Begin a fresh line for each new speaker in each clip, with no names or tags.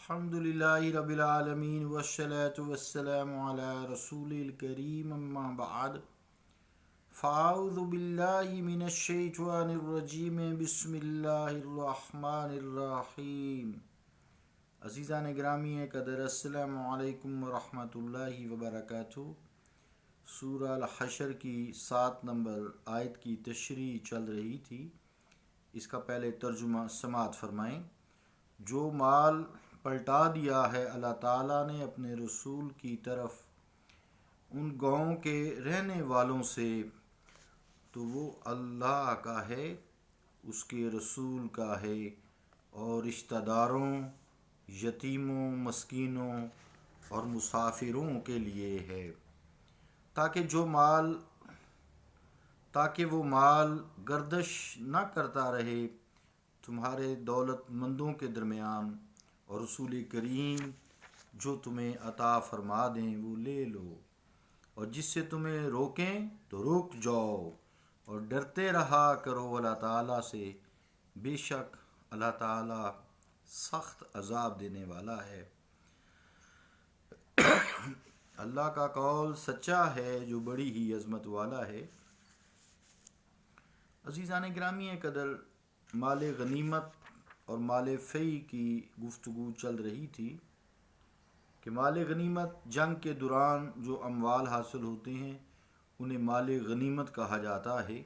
الحمد للہ رب العالمین والصلاة والسلام علی رسول الکریم اما بعد فاعوذ باللہ من الشیطان الرجیم بسم اللہ الرحمن الرحیم۔ عزیزان گرامی قدر، السلام علیکم ورحمۃ اللہ وبرکاتہ۔ سورہ الحشر کی 7 نمبر آیت کی تشریح چل رہی تھی، اس کا پہلے ترجمہ سماعت فرمائیں۔ جو مال پلٹا دیا ہے اللہ تعالیٰ نے اپنے رسول کی طرف ان گاؤں کے رہنے والوں سے، تو وہ اللہ کا ہے، اس کے رسول کا ہے اور رشتہ داروں، یتیموں، مسکینوں اور مسافروں کے لیے ہے، تاکہ وہ مال گردش نہ کرتا رہے تمہارے دولت مندوں کے درمیان، اور رسول کریم جو تمہیں عطا فرما دیں وہ لے لو، اور جس سے تمہیں روکیں تو رک جاؤ، اور ڈرتے رہا کرو اللہ تعالیٰ سے، بے شک اللہ تعالیٰ سخت عذاب دینے والا ہے۔ اللہ کا قول سچا ہے جو بڑی ہی عظمت والا ہے۔ عزیزان گرامی قدر، مال غنیمت اور مال فی کی گفتگو چل رہی تھی کہ مال غنیمت جنگ کے دوران جو اموال حاصل ہوتے ہیں انہیں مال غنیمت کہا جاتا ہے،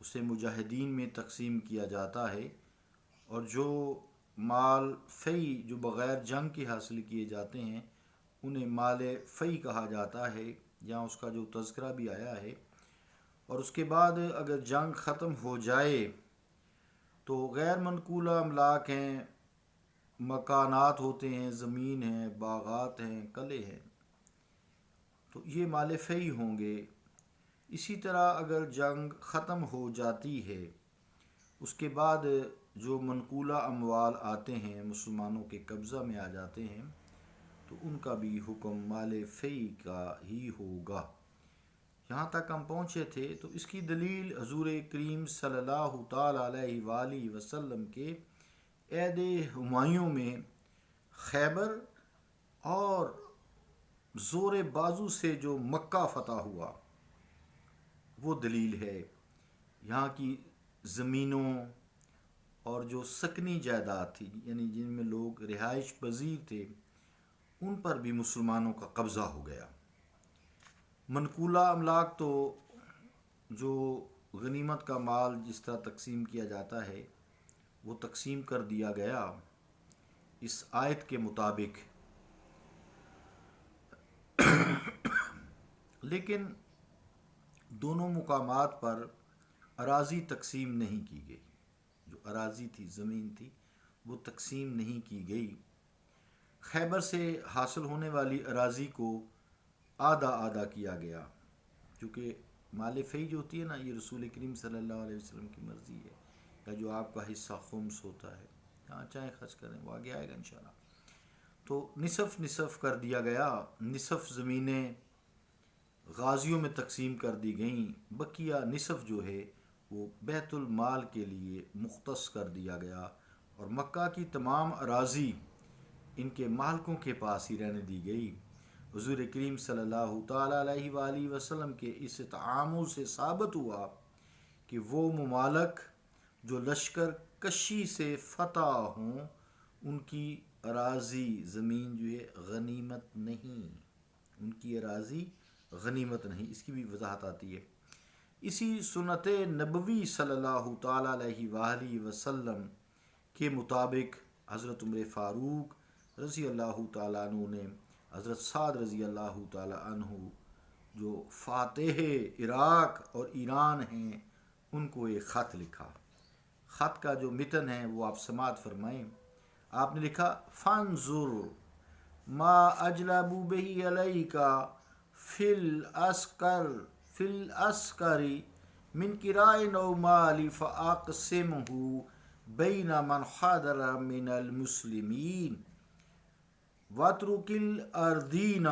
اسے مجاہدین میں تقسیم کیا جاتا ہے، اور جو مال فی جو بغیر جنگ کے حاصل کیے جاتے ہیں انہیں مال فی کہا جاتا ہے، یہاں اس کا جو تذکرہ بھی آیا ہے۔ اور اس کے بعد اگر جنگ ختم ہو جائے تو غیر منقولہ املاک ہیں، مکانات ہوتے ہیں، زمین ہیں، باغات ہیں، قلعے ہیں، تو یہ مال فی ہوں گے۔ اسی طرح اگر جنگ ختم ہو جاتی ہے اس کے بعد جو منقولہ اموال آتے ہیں مسلمانوں کے قبضہ میں آ جاتے ہیں تو ان کا بھی حکم مال فی کا ہی ہوگا۔ یہاں تک ہم پہنچے تھے تو اس کی دلیل حضور کریم صلی اللہ تعالیٰ علیہ وآلہ وسلم کے عہد ہمایوں میں خیبر اور زور بازو سے جو مکہ فتح ہوا وہ دلیل ہے۔ یہاں کی زمینوں اور جو سکنی جائیداد تھی، یعنی جن میں لوگ رہائش پذیر تھے، ان پر بھی مسلمانوں کا قبضہ ہو گیا۔ منقولہ املاک تو جو غنیمت کا مال جس طرح تقسیم کیا جاتا ہے وہ تقسیم کر دیا گیا اس آیت کے مطابق، لیکن دونوں مقامات پر اراضی تقسیم نہیں کی گئی۔ جو اراضی تھی، زمین تھی، وہ تقسیم نہیں کی گئی۔ خیبر سے حاصل ہونے والی اراضی کو آدھا آدھا کیا گیا، کیونکہ مال فی جو ہوتی ہے نا، یہ رسول کریم صلی اللہ علیہ وسلم کی مرضی ہے، یا جو آپ کا حصہ خمس ہوتا ہے، ہاں چاہے خرچ کریں، وہ آگے آئے گا انشاءاللہ۔ تو نصف کر دیا گیا، نصف زمینیں غازیوں میں تقسیم کر دی گئیں، بقیہ نصف جو ہے وہ بیت المال کے لیے مختص کر دیا گیا، اور مکہ کی تمام اراضی ان کے مالکوں کے پاس ہی رہنے دی گئی۔ حضور کریم صلی اللہ تعالیٰ علیہ وآلہ وسلم کے اس تعامل سے ثابت ہوا کہ وہ ممالک جو لشکر کشی سے فتح ہوں ان کی اراضی زمین جو ہے غنیمت نہیں، ان کی اراضی غنیمت نہیں۔ اس کی بھی وضاحت آتی ہے۔ اسی سنت نبوی صلی اللہ تعالیٰ علیہ وآلہ وسلم کے مطابق حضرت عمر فاروق رضی اللہ تعالیٰ عنہ نے حضرت سعد رضی اللہ تعالیٰ عنہ جو فاتح عراق اور ایران ہیں ان کو ایک خط لکھا۔ خط کا جو متن ہے وہ آپ سماعت فرمائیں۔ آپ نے لکھا: فانظر ما اجلب به علیک فی العسکر من قراء او مال فاقسمہ بین من حضر من المسلمین واترک الارضین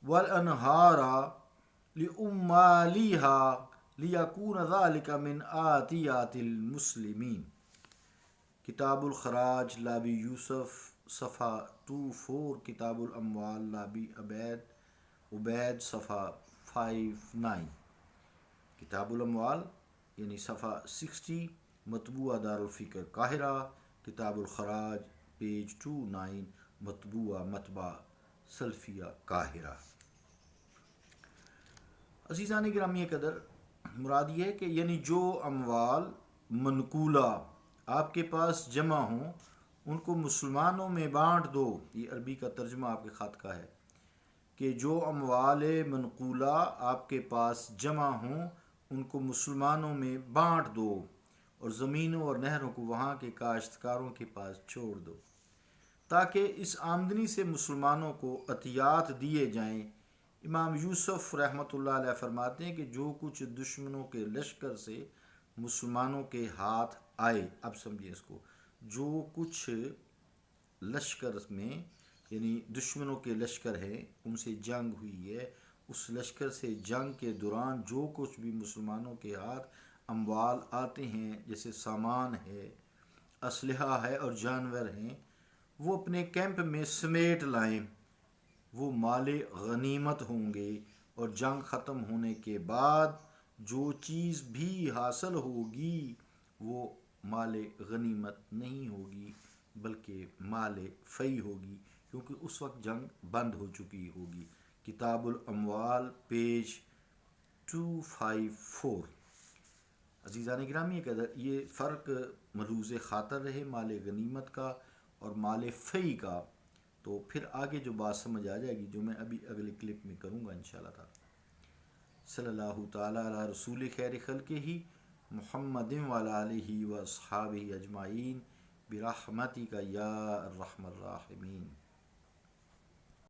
والانہار لعمالها لیکون ذلک من آتیات المسلمین۔ کتاب الخراج لابی یوسف صفحہ 24، کتاب الاموال لابی عبید صفحہ 59، کتاب الاموال یعنی صفحہ 60، مطبوعہ دارالفکر قاہرہ، کتاب الخراج پیج 29، مطبوعہ مطبع سلفیہ قاہرہ۔ عزیزان گرامی قدر، مراد یہ ہے کہ یعنی جو اموال منقولہ آپ کے پاس جمع ہوں ان کو مسلمانوں میں بانٹ دو۔ یہ عربی کا ترجمہ آپ کے خط کا ہے کہ جو اموال منقولہ آپ کے پاس جمع ہوں ان کو مسلمانوں میں بانٹ دو، اور زمینوں اور نہروں کو وہاں کے کاشتکاروں کے پاس چھوڑ دو، تاکہ اس آمدنی سے مسلمانوں کو عطیات دیے جائیں۔ امام یوسف رحمۃ اللہ علیہ فرماتے ہیں کہ جو کچھ دشمنوں کے لشکر سے مسلمانوں کے ہاتھ آئے، اب سمجھیں اس کو، جو کچھ لشکر میں یعنی دشمنوں کے لشکر ہیں ان سے جنگ ہوئی ہے، اس لشکر سے جنگ کے دوران جو کچھ بھی مسلمانوں کے ہاتھ اموال آتے ہیں، جیسے سامان ہے، اسلحہ ہے اور جانور ہیں، وہ اپنے کیمپ میں سمیٹ لائیں، وہ مال غنیمت ہوں گے، اور جنگ ختم ہونے کے بعد جو چیز بھی حاصل ہوگی وہ مال غنیمت نہیں ہوگی بلکہ مال فی ہوگی، کیونکہ اس وقت جنگ بند ہو چکی ہوگی۔ کتاب الاموال پیج 254۔ عزیزان گرامی قدر، یہ فرق ملحوظ خاطر رہے مال غنیمت کا اور مال فی کا، تو پھر آگے جو بات سمجھ آ جائے گی جو میں ابھی اگلے کلپ میں کروں گا انشاءاللہ تعالی۔ صلی اللہ تعالی علی رسول خیر خلقہ محمد وعلی آلہ و اصحابہ اجمعین برحمتک یا ارحم الراحمین۔